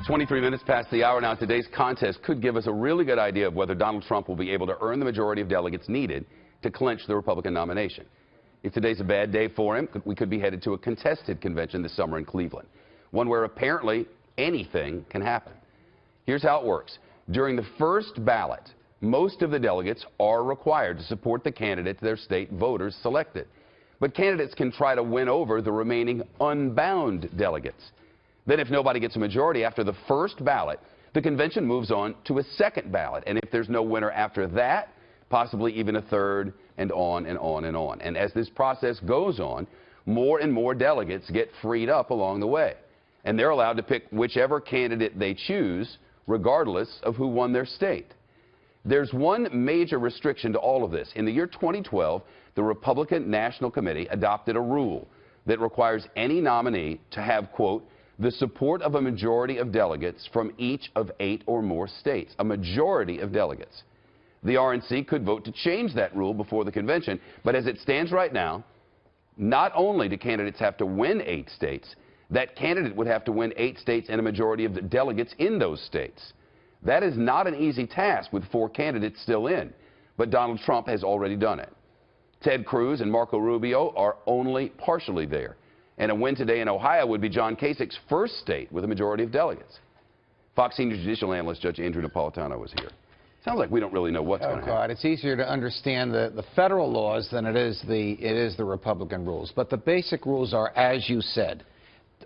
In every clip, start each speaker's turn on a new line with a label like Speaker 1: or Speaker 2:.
Speaker 1: 23 minutes past the hour now. Today's contest could give us a really good idea of whether Donald Trump will be able to earn the majority of delegates needed to clinch the Republican nomination. If today's a bad day for him, we could be headed to a contested convention this summer in Cleveland, one where apparently anything can happen. Here's how it works. During the first ballot, most of the delegates are required to support the candidate their state voters selected. But candidates can try to win over the remaining unbound delegates. Then if nobody gets a majority after the first ballot, the convention moves on to a second ballot. And if there's no winner after that, possibly even a third, and on and on and on. And as this process goes on, more and more delegates get freed up along the way. And they're allowed to pick whichever candidate they choose, regardless of who won their state. There's one major restriction to all of this. In the year 2012, the Republican National Committee adopted a rule that requires any nominee to have, quote, the support of a majority of delegates from each of 8 or more states. A majority of delegates. The RNC could vote to change that rule before the convention, but as it stands right now, not only do candidates have to win 8 states, that candidate would have to win 8 states and a majority of the delegates in those states. That is not an easy task with 4 candidates still in, but Donald Trump has already done it. Ted Cruz and Marco Rubio are only partially there. And a win today in Ohio would be John Kasich's first state with a majority of delegates. Fox senior judicial analyst Judge Andrew Napolitano was here. Sounds like we don't really know what's going to happen.
Speaker 2: God, it's easier to understand the federal laws than it is the Republican rules. But the basic rules are, as you said,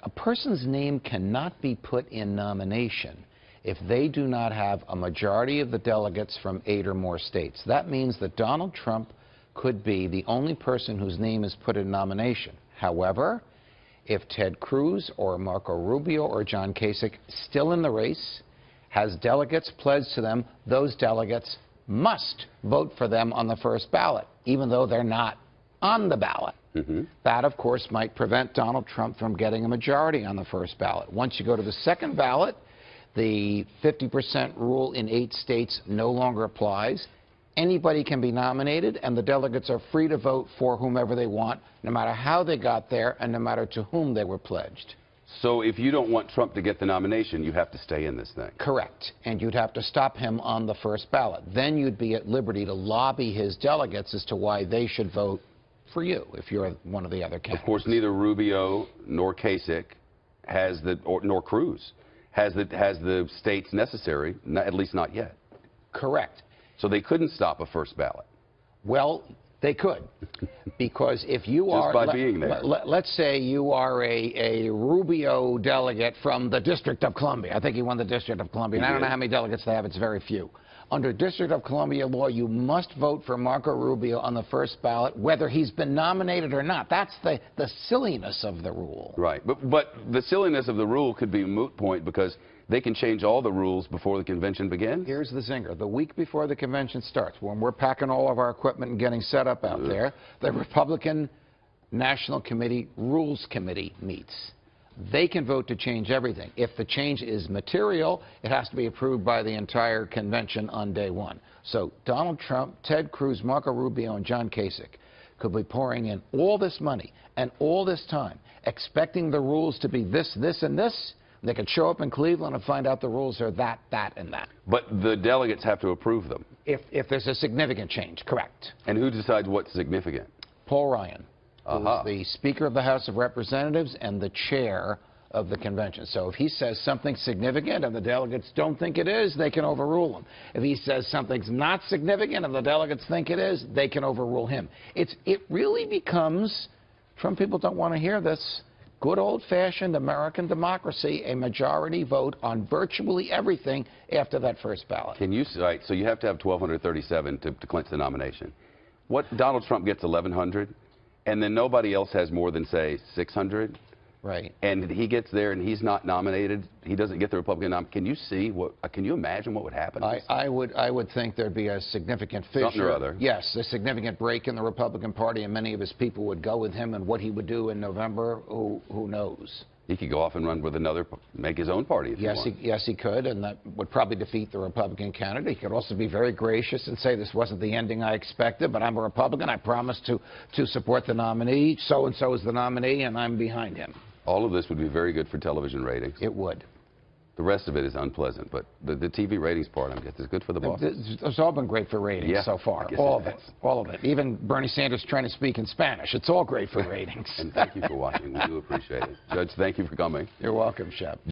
Speaker 2: a person's name cannot be put in nomination if they do not have a majority of the delegates from 8 or more states. That means that Donald Trump could be the only person whose name is put in nomination. However, if Ted Cruz or Marco Rubio or John Kasich, still in the race, has delegates pledged to them, those delegates must vote for them on the first ballot, even though they're not on the ballot. That, of course, might prevent Donald Trump from getting a majority on the first ballot. Once you go to the second ballot, the 50% rule in 8 states no longer applies. Anybody can be nominated, and the delegates are free to vote for whomever they want, no matter how they got there and no matter to whom they were pledged.
Speaker 1: So if you don't want Trump to get the nomination, you have to stay in this thing.
Speaker 2: Correct. And you'd have to stop him on the first ballot. Then you'd be at liberty to lobby his delegates as to why they should vote for you if you're one of the other candidates.
Speaker 1: Of course, neither Rubio nor Kasich has nor Cruz has the states necessary, at least not yet.
Speaker 2: Correct.
Speaker 1: So they couldn't stop a first ballot.
Speaker 2: Well, they could, because if you are,
Speaker 1: just by being there.
Speaker 2: Let's say you are a Rubio delegate from the District of Columbia. I think he won the District of Columbia. And I don't know how many delegates they have. It's very few. Under District of Columbia law, you must vote for Marco Rubio on the first ballot, whether he's been nominated or not. That's the silliness of the rule.
Speaker 1: Right. But the silliness of the rule could be a moot point because they can change all the rules before the convention begins.
Speaker 2: Here's the zinger. The week before the convention starts, when we're packing all of our equipment and getting set up out there, the Republican National Committee Rules Committee meets. They can vote to change everything. If the change is material, it has to be approved by the entire convention on day one. So Donald Trump, Ted Cruz, Marco Rubio, and John Kasich could be pouring in all this money and all this time, expecting the rules to be this, this, and this. They could show up in Cleveland and find out the rules are that, that, and that.
Speaker 1: But the delegates have to approve them.
Speaker 2: If there's a significant change, correct.
Speaker 1: And who decides what's significant?
Speaker 2: Paul Ryan, who's the Speaker of the House of Representatives and the chair of the convention. So if he says something significant and the delegates don't think it is, they can overrule him. If he says something's not significant and the delegates think it is, they can overrule him. It really becomes, Trump people don't want to hear this, good old-fashioned American democracy, a majority vote on virtually everything after that first ballot.
Speaker 1: Can you cite, so you have to have 1,237 to clinch the nomination. What, Donald Trump gets 1,100, and then nobody else has more than, say, 600?
Speaker 2: Right.
Speaker 1: And he gets there and he's not nominated. He doesn't get the Republican nomination. Can you imagine what would happen?
Speaker 2: I would think there'd be a significant fissure.
Speaker 1: Something or other.
Speaker 2: Yes, a significant break in the Republican Party, and many of his people would go with him, and what he would do in November, who knows?
Speaker 1: He could go off and run with another, make his own party if he wants.
Speaker 2: Yes, he could, and that would probably defeat the Republican candidate. He could also be very gracious and say, this wasn't the ending I expected, but I'm a Republican. I promised to support the nominee. So-and-so is the nominee, and I'm behind him.
Speaker 1: All of this would be very good for television ratings.
Speaker 2: It would.
Speaker 1: The rest of it is unpleasant, but the TV ratings part, I guess, is good for the bosses.
Speaker 2: It's all been great for ratings so far. All of it. All of it. Even Bernie Sanders trying to speak in Spanish. It's all great for ratings.
Speaker 1: And thank you for watching. We do appreciate it. Judge, thank you for coming.
Speaker 2: You're welcome, Shep.